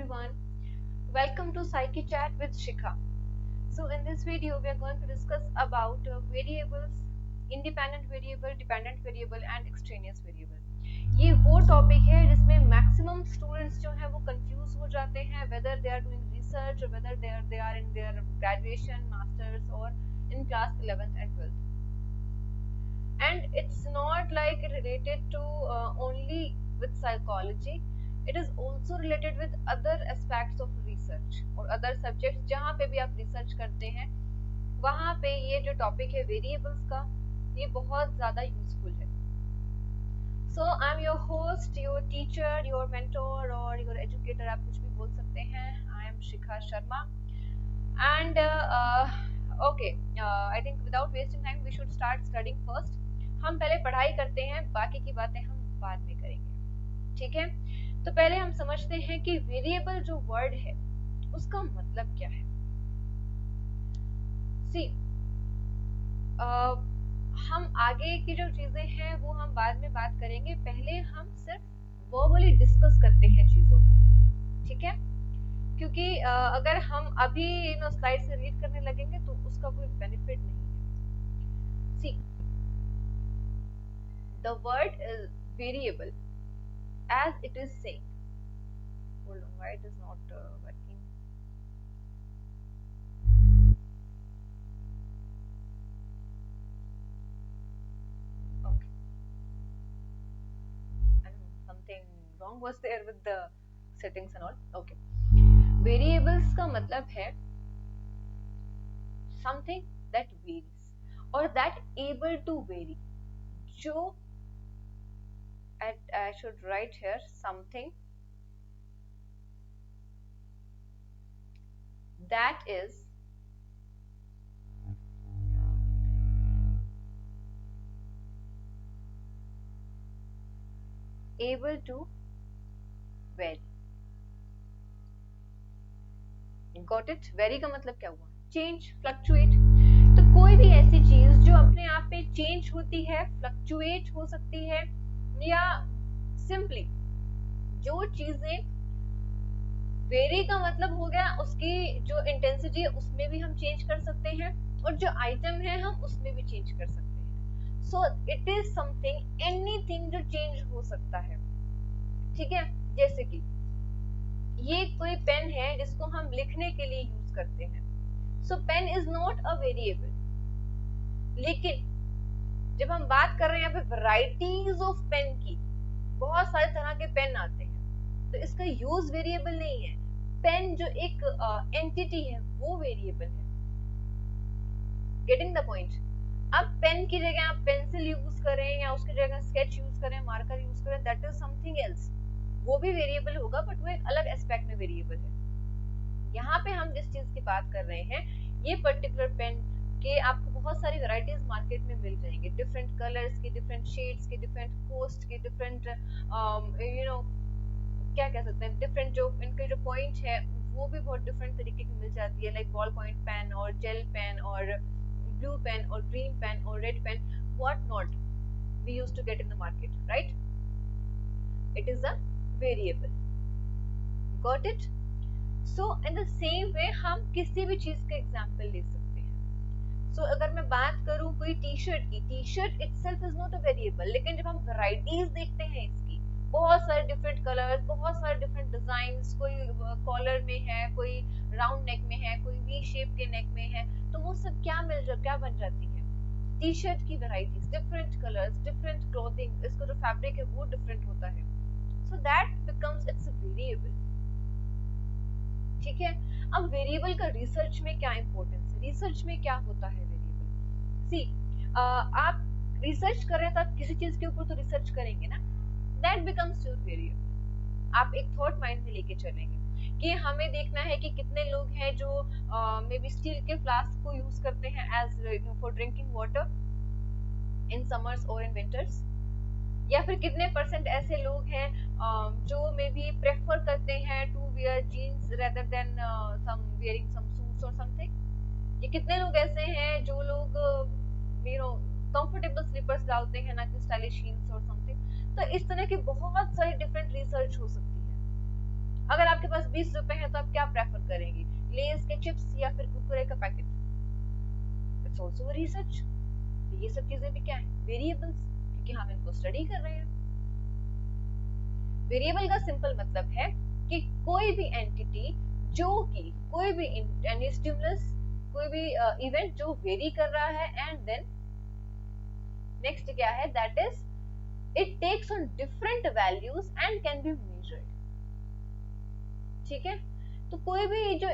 everyone. Welcome to Psyche Chat with Shikha. So in this video we are going to discuss about variables, independent variable, dependent variable and extraneous variable. ये वो topic है जिसमें maximum students जो है वो confuse हो जाते हैं whether they are doing research or whether they are in their graduation, masters or in class 11th and 12th. And it's not like related to only with psychology. It is also related with other aspects of research और other subjects जहाँ पे भी आप research करते हैं वहाँ पे ये जो topic है variables का ये बहुत ज़्यादा useful है. So I'm your host, your teacher, your mentor or your educator, आप कुछ भी बोल सकते हैं. I am Shikha Sharma and I think without wasting time we should start studying first. हम पहले पढ़ाई करते हैं, बाकी की बातें हम बाद में करेंगे, ठीक है? तो पहले हम समझते हैं कि वेरिएबल जो वर्ड है उसका मतलब क्या है. सी हम आगे की जो चीजें हैं वो हम बाद में बात करेंगे. पहले हम सिर्फ वर्बली डिस्कस करते हैं चीजों को, ठीक है? क्योंकि अगर हम अभी स्लाइड से रीड करने लगेंगे तो उसका कोई बेनिफिट नहीं है. सी the word is variable as it is saying. Hold on, why it is not working? Okay, and something wrong was there with the settings and all. Okay, variables का मतलब है something that varies or that able to vary. जो I should write here something that is able to vary. Got it? Vary का मतलब क्या हुआ? Change, fluctuate. तो कोई भी ऐसी चीज जो अपने आप में चेंज होती है, फ्लक्चुएट हो सकती है या सिंपली जो चीजें वेरी का मतलब हो गया उसकी जो इंटेंसिटी है उसमें भी हम चेंज कर सकते हैं और जो आइटम है हम उसमें भी चेंज कर सकते हैं. So it is something anything जो चेंज हो सकता है, ठीक है? जैसे कि ये कोई पेन है जिसको हम लिखने के लिए यूज करते हैं. So pen is not a variable. लेकिन जब हम बात कर रहे हैं यहाँ पे वैरायटीज ऑफ पेन की, बहुत सारे तरह के पेन आते हैं, तो इसका यूज वेरिएबल नहीं है. पेन जो एक एंटिटी है वो वेरिएबल है. Getting the point? अब पेन की जगह आप पेंसिल यूज करें या उसकी जगह स्केच यूज करें, मार्कर यूज करें, दैट इज समथिंग एल्स. वो भी वेरिएबल होगा बट वो एक अलग एस्पेक्ट में वेरिएबल है. यहाँ पे हम जिस चीज की बात कर रहे हैं ये पर्टिकुलर पेन के आपको बहुत सारी वैरायटीज मार्केट में मिल जाएंगे, डिफरेंट कलर्स की, डिफरेंट शेड्स की, डिफरेंट कॉस्ट की, डिफरेंट क्या कह सकते हैं, डिफरेंट जो इनके जो पॉइंट है वो भी बहुत डिफरेंट तरीके की मिल जाती है, लाइक बॉल पॉइंट पेन और जेल पेन और ब्लू पेन और ग्रीन पेन और red pen, what not we used to get in the market, right? It is a variable. Got it? So in the same way हम किसी भी चीज का example ले सकते हैं. सो अगर मैं बात करूं कोई टी शर्ट की, T shirt itself is not a variable, लेकिन जब हम वैरायटीज देखते हैं इसकी, बहुत सारे डिफरेंट कलर्स, बहुत सारे डिफरेंट डिजाइन्स, कोई कॉलर में है, कोई राउंड नेक में है, कोई वी शेप के नेक में है, तो वो सब क्या बन जाती है? टी शर्ट की varieties, different colours, different clothing, इसका जो फैब्रिक है वो डिफरेंट होता है. So that becomes it's a variable, ठीक है? अब वेरिएबल का रिसर्च में क्या इंपॉर्टेंस है, रिसर्च में क्या होता है वेरिएबल? सी आप रिसर्च कर रहे हैं तो आप किसी चीज के ऊपर तो रिसर्च करेंगे ना, दैट बिकम्स योर वेरिएबल. आप एक थॉट माइंड में लेके चलेंगे कि हमें देखना है कि कितने लोग हैं जो मे बी स्टील के फ्लास्क को यूज करते हैं as for drinking water in summers और इन विंटर्स, या फिर कितने परसेंट ऐसे लोग हैं जो मे बी प्रेफर करते हैं to wear jeans rather than some wearing some suits और समथिंग. ये कितने लोग ऐसे हैं जो लोग कंफर्टेबल स्लीपर्स डालते हैं ना कि स्टाइलिश हील्स और समथिंग. तो इस तरह की बहुत सारी डिफरेंट रिसर्च हो सकती है. अगर आपके पास ₹20 है तो आप क्या प्रेफर करेंगे, लेज के चिप्स या फिर कुरकुरे का पैकेट? It's also research. ये सब चीजें भी क्या है, वेरिएबल्स, क्योंकि हम इनको स्टडी कर रहे हैं। वेरिएबल का सिंपल मतलब है कि कोई भी एंटिटी जो कि कोई भी एनी स्टिमुलस, कोई भी इवेंट जो वेरी कर रहा है, एंड देन नेक्स्ट क्या है, that is it takes on different values and can be measured। ठीक है, तो कोई भी जो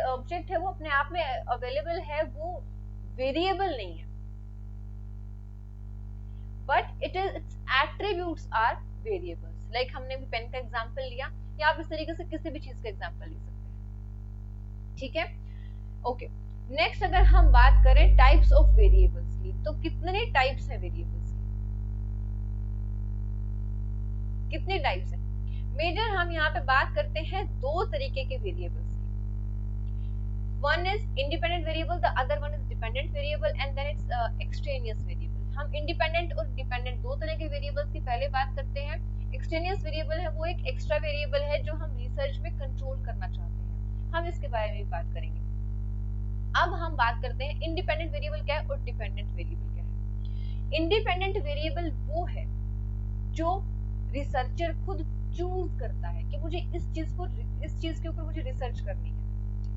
ऑब्जेक्ट है वो अपने आप में अवेलेबल है, वो वेरिएबल नहीं है, but it is its attributes are variables. Like हमने भी पेन का एग्जांपल लिया, या आप इस तरीके से किसी भी चीज का एग्जांपल ले सकते हैं। ठीक है, ओके। नेक्स्ट अगर हम बात करें टाइप्स ऑफ वेरिएबल्स की, तो कितने टाइप्स है वेरिएबल्स, कितने टाइप्स हैं? मेजर हम यहाँ पे बात करते हैं दो तरीके के वेरिएबल्स की। One is independent variable, the other one is dependent variable, and then its extraneous variable. हम इंडिपेंडेंट और डिपेंडेंट दो तरह के वेरिएबल्स की पहले बात करते हैं। एक्सट्रेनियस वेरिएबल है वो एक एक्स्ट्रा वेरिएबल है जो हम रिसर्च में कंट्रोल करना चाहते हैं, हम इसके बारे में बात करेंगे। अब हम बात करते हैं इंडिपेंडेंट वेरिएबल क्या है और डिपेंडेंट वेरिएबल क्या है। इंडिपेंडेंट वेरिएबल वो है जो रिसर्चर खुद चूज करता है कि मुझे इस चीज के ऊपर मुझे रिसर्च करनी है,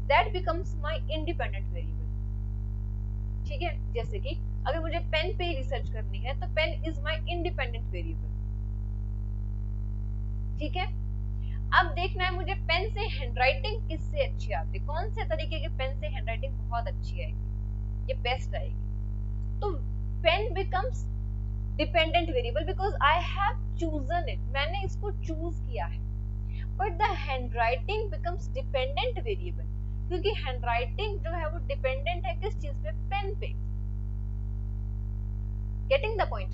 that becomes my independent variable. ठीक है, जैसे कि अगर मुझे पेन पे रिसर्च करनी है तो pen is my independent variable. ठीक है, अब देखना है मुझे पेन से हैंडराइटिंग किससे अच्छी आती है, कौन से तरीके के पेन से हैंडराइटिंग बहुत अच्छी आएगी, ये बेस्ट आएगी। तो pen becomes dependent variable because I have chosen it, मैंने इसको चूज किया है। But the handwriting becomes dependent variable क्योंकि हैंडराइटिंग जो है वो डिपेंडेंट है किस चीज पे, पेन पे। Getting the point?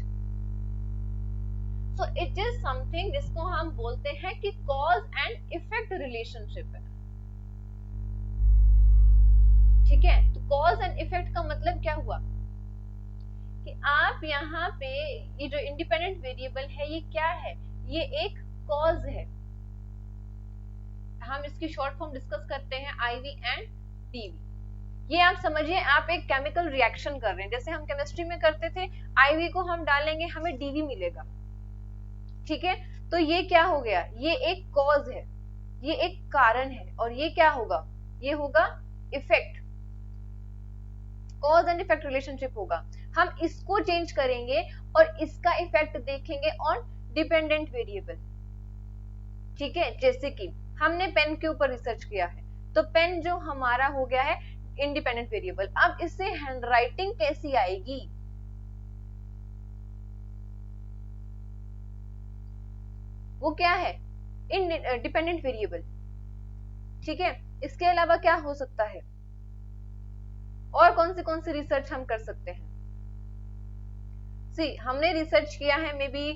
So it is something जिसको हम बोलते हैं कि कॉज एंड इफेक्ट रिलेशनशिप है। ठीक है, तो कॉज एंड इफेक्ट का मतलब क्या हुआ कि आप यहाँ पे ये जो इंडिपेंडेंट वेरिएबल है ये क्या है, ये एक कॉज है। हम इसकी शॉर्ट फॉर्म डिस्कस करते हैं आईवी एंड डीवी। ये आप समझिए, आप एक केमिकल रिएक्शन कर रहे हैं, जैसे हम केमिस्ट्री में करते थे, आईवी को हम डालेंगे हमें डीवी मिलेगा। ठीक है, तो ये क्या हो गया, ये एक कॉज है, ये एक कारण है, और ये क्या होगा, ये होगा effect. Cause and effect relationship होगा, हम इसको चेंज करेंगे और इसका इफेक्ट देखेंगे ऑन डिपेंडेंट वेरिएबल। ठीक है, जैसे कि हमने पेन के ऊपर रिसर्च किया है, तो पेन जो हमारा हो गया है इंडिपेंडेंट वेरिएबल। अब इससे हैंडराइटिंग कैसी आएगी, वो क्या है, डिपेंडेंट वेरिएबल। ठीक है, इसके अलावा क्या हो सकता है, और कौन सी रिसर्च हम कर सकते हैं? सी हमने रिसर्च किया है, मे बी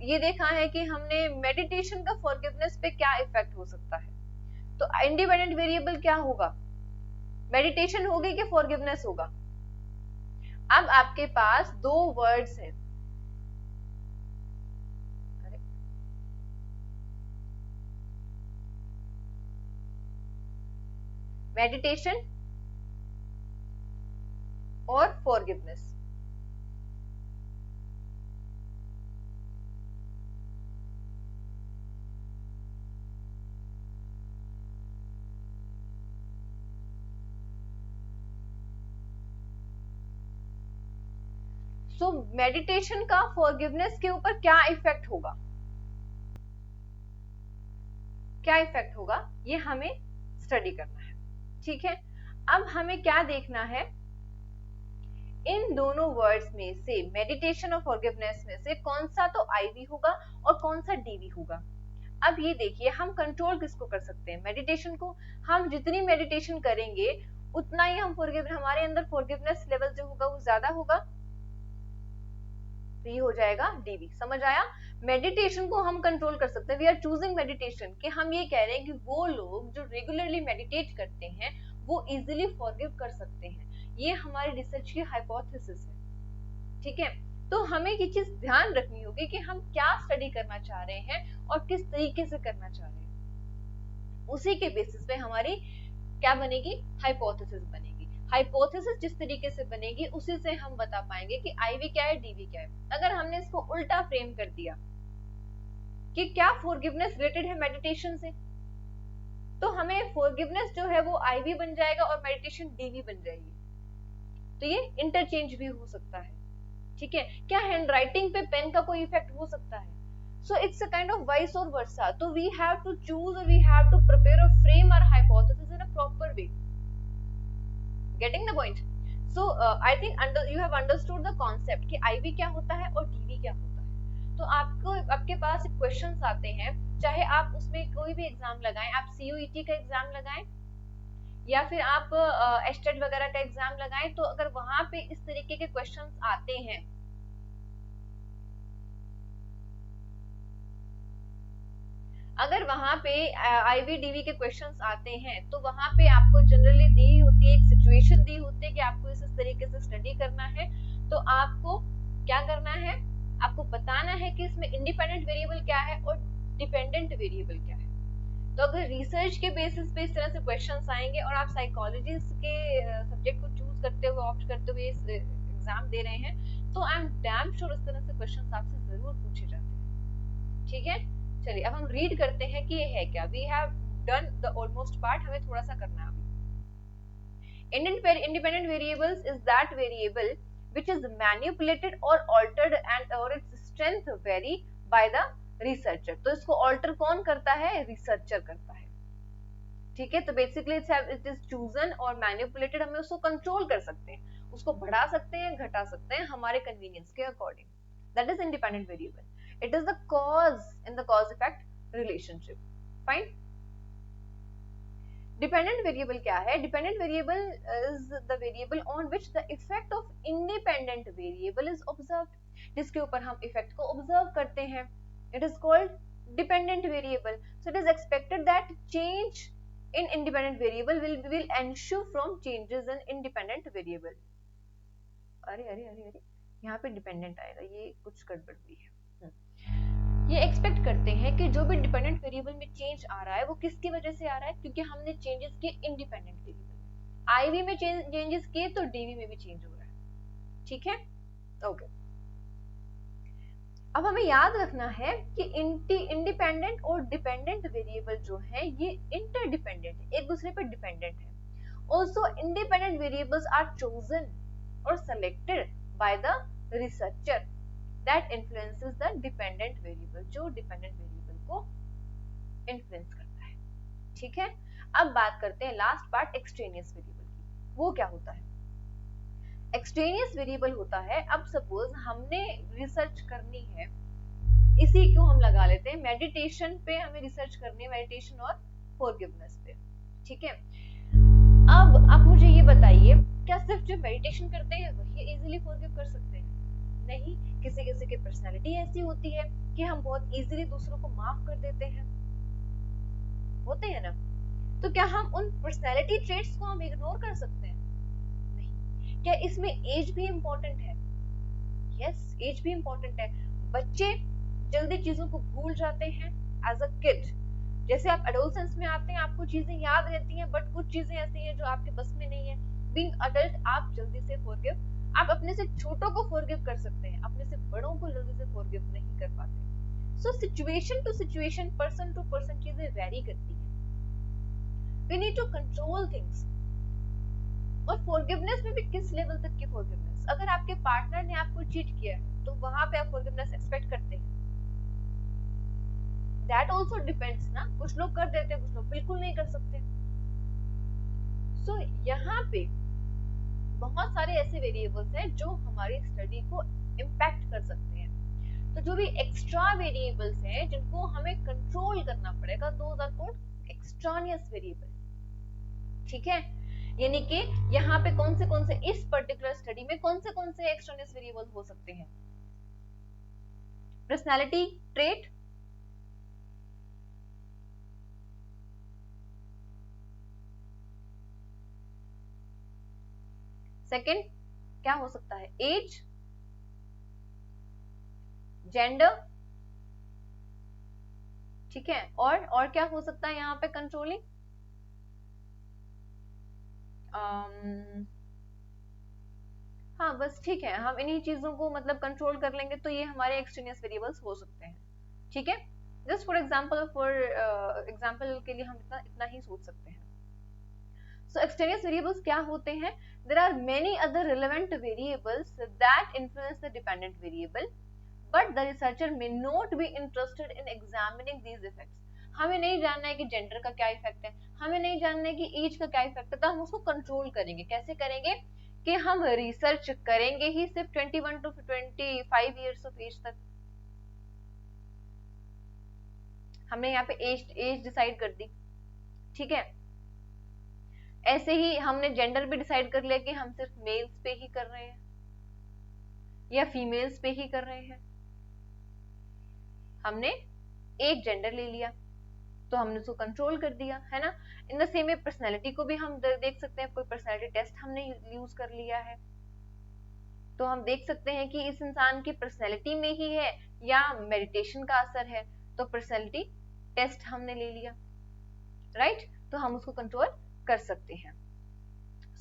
ये देखा है कि हमने मेडिटेशन का फॉरगिवनेस पे क्या इफेक्ट हो सकता है। तो इंडिपेंडेंट वेरिएबल क्या होगा, मेडिटेशन होगी कि फॉरगिवनेस होगा? अब आपके पास दो वर्ड्स हैं, मेडिटेशन और फॉरगिवनेस। सो मेडिटेशन का फॉरगिवनेस के ऊपर क्या इफेक्ट होगा, क्या इफेक्ट होगा, ये हमें स्टडी करना है। ठीक है, अब हमें क्या देखना है, इन दोनों वर्ड्स में से, मेडिटेशन और फॉरगिवनेस में से कौन सा तो आईवी होगा और कौन सा डीवी होगा। अब ये देखिए, हम कंट्रोल किसको कर सकते हैं, मेडिटेशन को। हम जितनी मेडिटेशन करेंगे उतना ही हम हमारे अंदर फॉरगिवनेस लेवल जो होगा वो ज्यादा होगा, तो ये हो जाएगा डीवी। समझ आया? मेडिटेशन को हम कंट्रोल कर सकते हैं, वी आर चूजिंग मेडिटेशन, कि हम ये कह रहे हैं कि वो लोग जो रेगुलरली मेडिटेट करते हैं वो इजीली फॉरगिव कर सकते हैं। ये हमारी रिसर्च की हाइपोथेसिस है। ठीक है, तो हमें ये चीज ध्यान रखनी होगी कि हम क्या स्टडी करना चाह रहे हैं और किस तरीके से करना चाह रहे हैं। उसी के बेसिस पे हमारी क्या बनेगी, हाइपोथेसिस बनेगी। हाइपोथेसिस जिस तरीके से बनेगी उसी से हम बता पाएंगे कि आईवी क्या है, डीवी क्या है। अगर हमने इसको उल्टा फ्रेम कर दिया कि क्या फॉरगिवनेस रिलेटेड है मेडिटेशन से, तो हमें फॉरगिवनेस जो है वो आईवी बन जाएगा और मेडिटेशन डीवी बन जाएगी। तो ये इंटरचेंज भी हो सकता है, ठीक है। क्या हैंडराइटिंग पे पेन का कोई इफेक्ट हो सकता है? So it's a kind of vice और वर्सा। तो वी हैव टू चूज और वी हैव टू प्रिपेयर और frame our hypothesis in a proper way. Getting the point? So I think you have understood the concept कि IV क्या होता है और DV क्या होता है। तो आपके पास क्वेश्चंस आते हैं, चाहे आप उसमें कोई भी एग्जाम लगाएं, आप सीयूईटी का एग्जाम लगाएं या फिर आप एस्टेट वगैरह का एग्जाम लगाएं, तो अगर वहां पे इस तरीके के क्वेश्चंस आते हैं, अगर वहां पे आईवीडीवी के क्वेश्चंस आते हैं, तो वहां पे आपको जनरली दी होती है, एक सिचुएशन दी होती है कि आपको इस तरीके से स्टडी करना है। तो आपको क्या करना है, आपको बताना है कि इसमें इंडिपेंडेंट वेरिएबल क्या है और डिपेंडेंट वेरिएबल क्या है। तो अगर रिसर्च के बेसिस पे इस तरह से क्वेश्चंस आएंगे और आप साइकोलॉजी के सब्जेक्ट को चूज करते हुए, ऑप्ट करते हुए इस एग्जाम दे रहे हैं, तो आई एम डैम श्योर इस तरह से क्वेश्चंस आपसे जरूर पूछे जाते हैं, ठीक है। चलिए अब हम रीड करते हैं कि ये है क्या। We have done the almost part, हमें थोड़ा सा करना है अभी। Independent variables is that variable which is manipulated or altered and or its strength vary by the researcher। तो इसको ऑल्टर कौन करता है, रिसर्चर करता है, ठीक है। तो बेसिकली इट इज चूजन और मैनिपुलेटेड, हमें उसको कंट्रोल कर सकते हैं, उसको बढ़ा सकते हैं, घटा सकते हैं हमारे कन्वीनियंस के according. That is independent variable. It is the cause in the cause effect relationship. Fine. Dependent variable क्या है? Dependent variable is the variable on which the effect of independent variable is observed. जिसके ऊपर हम effect को observe करते हैं, it is called dependent variable. So it is expected that change in independent variable will ensue from changes in independent variable. अरे अरे अरे अरे, यहाँ पे dependent आएगा, ये कुछ गड़बड़ हुई है। ये एक्सपेक्ट करते हैं कि जो भी डिपेंडेंट वेरिएबल में चेंज आ रहा है वो किसकी वजह से आ रहा है, क्योंकि हमने चेंजेस किए इंडिपेंडेंट वेरिएबल में। आईवी में चेंजेस किए तो डीवी में भी चेंज हो रहा है, ठीक है, ओके। अब हमें याद रखना है कि इंडिपेंडेंट और डिपेंडेंट वेरिएबल जो है ये इंटरडिपेंडेंट है, एक दूसरे पर डिपेंडेंट है। Also independent variables are chosen और selected by the researcher that influences the dependent variable, जो dependent variable को influence करता है, ठीक है। अब बात करते हैं लास्ट पार्ट एक्सट्रेनियस वेरिएबल की। वो क्या होता है? एक्सट्रेनियस वेरिएबल होता है, अब सपोज हमने रिसर्च करनी है, इसी को हम लगा लेते हैं मेडिटेशन पे, हमें रिसर्च करनी है मेडिटेशन और फॉरगिवनेस पे, ठीक है। अब आप मुझे ये बताइए, क्या सिर्फ जो मेडिटेशन करते हैं वही इजीली फॉरगिव कर सकते हैं? नहीं, किसी किसी की पर्सनालिटी ऐसी होती है कि हम बहुत इजीली दूसरों को माफ कर देते हैं, होते हैं ना। तो क्या हम उन पर्सनालिटी ट्रेट्स को हम इग्नोर कर सकते हैं? नहीं। क्या इसमें एज भी इंपॉर्टेंट है? यस, एज भी इंपॉर्टेंट है। बच्चे जल्दी चीजों को भूल जाते हैं एज अ किड, जैसे आप एडोलसेंस में आते हैं आपको चीजें याद रहती हैं, बट कुछ चीजें ऐसी हैं जो आपके बस में नहीं है। बीइंग अडल्ट आप जल्दी से फॉरगिव, आप अपने से छोटों को फॉरगिव कर सकते हैं, अपने से बड़ों को जल्दी से फॉरगिव नहीं कर पाते। So situation to situation, person to person चीजें वेरी करती हैं। We need to control things. और फॉरगिवनेस में भी किस लेवल तक की फॉरगिवनेस? अगर आपके पार्टनर ने आपको चीट किया है तो वहां पे आप फॉरगिवनेस एक्सपेक्ट करते हैं? दैट आल्सो डिपेंड्स ना, कुछ लोग कर देते हैं, कुछ लोग बिल्कुल नहीं कर सकते। सो यहाँ पे बहुत सारे ऐसे वेरिएबल्स हैं जो हमारी स्टडी को इम्पैक्ट कर सकते हैं। तो जो भी एक्स्ट्रा वेरिएबल्स हैं जिनको हमें कंट्रोल करना पड़ेगा, दोज आर कॉल्ड एक्सट्रानियस वेरिएबल, ठीक है। यानी कि यहाँ पे कौन से इस पर्टिकुलर स्टडी में कौन से एक्सट्रानियस वेरिएबल हो सकते हैं? पर्सनालिटी ट्रेट, सेकंड क्या हो सकता है? एज, जेंडर, ठीक है, और क्या हो सकता है यहाँ पे कंट्रोलिंग? हाँ बस ठीक है, हम इन्हीं चीजों को मतलब कंट्रोल कर लेंगे तो ये हमारे एक्सट्रेनियस वेरिएबल्स हो सकते हैं, ठीक है। जस्ट फॉर एग्जाम्पल के लिए हम इतना इतना ही सोच सकते हैं। So extraneous variables क्या होते हैं? There are many other relevant variables that influence the dependent variable, but the researcher may not be interested in examining these effects. हमें नहीं जानना है कि जेंडर का क्या इफेक्ट है, हमें नहीं जानना है कि एज का क्या इफेक्ट है, तो हम उसको कंट्रोल करेंगे। कैसे करेंगे? कि हम रिसर्च करेंगे ही सिर्फ 21 to 25 ईयर्स ऑफ एज तक। हमने यहाँ पे एज डिसाइड कर दी, ठीक है। ऐसे ही हमने जेंडर भी डिसाइड कर लिया कि हम सिर्फ मेल्स पे ही कर रहे हैं या फीमेल्स पे ही कर रहे हैं। हमने एक जेंडर ले लिया तो हमने उसको कंट्रोल कर दिया, है ना। इन द सेम वे पर्सनैलिटी को भी हम देख सकते हैं, कोई पर्सनैलिटी टेस्ट हमने यूज कर लिया है तो हम देख सकते हैं कि इस इंसान की पर्सनैलिटी में ही है या मेडिटेशन का असर है, तो पर्सनैलिटी टेस्ट हमने ले लिया, राइट। तो हम उसको कंट्रोल कर सकते हैं,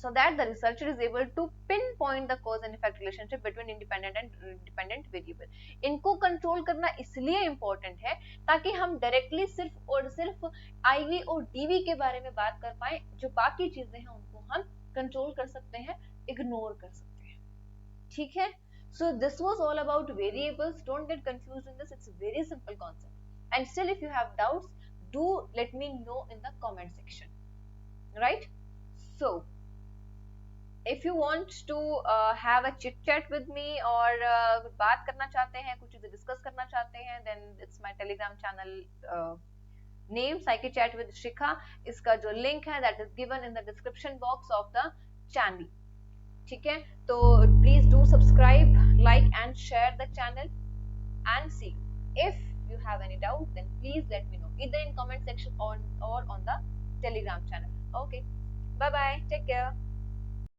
so that the researcher is able to pinpoint the cause and effect relationship between independent and dependent variable. इनको कंट्रोल करना इसलिए इम्पोर्टेंट है ताकि हम डायरेक्टली सिर्फ और सिर्फ आईवी और डीवी के बारे में बात कर पाए, जो बाकी चीजें हैं उनको हम कंट्रोल कर सकते हैं, इग्नोर कर सकते हैं, ठीक है। So this was all about variables. Don't get confused in this, it's a very simple concept. And still if you have doubts, do let me know in the comment section, right? So if you want to have a chit chat with me और बात करना चाहते हैं, कुछ चीजें discuss करना चाहते हैं, then it's my telegram channel name Psyche Chat with Shikha. इसका जो लिंक है that is given in the description box of the channel, ठीक है। तो please do subscribe, like and share the channel and see you. If you have any doubt then please let me know either in comment section or on the telegram channel. Okay, bye bye, take care.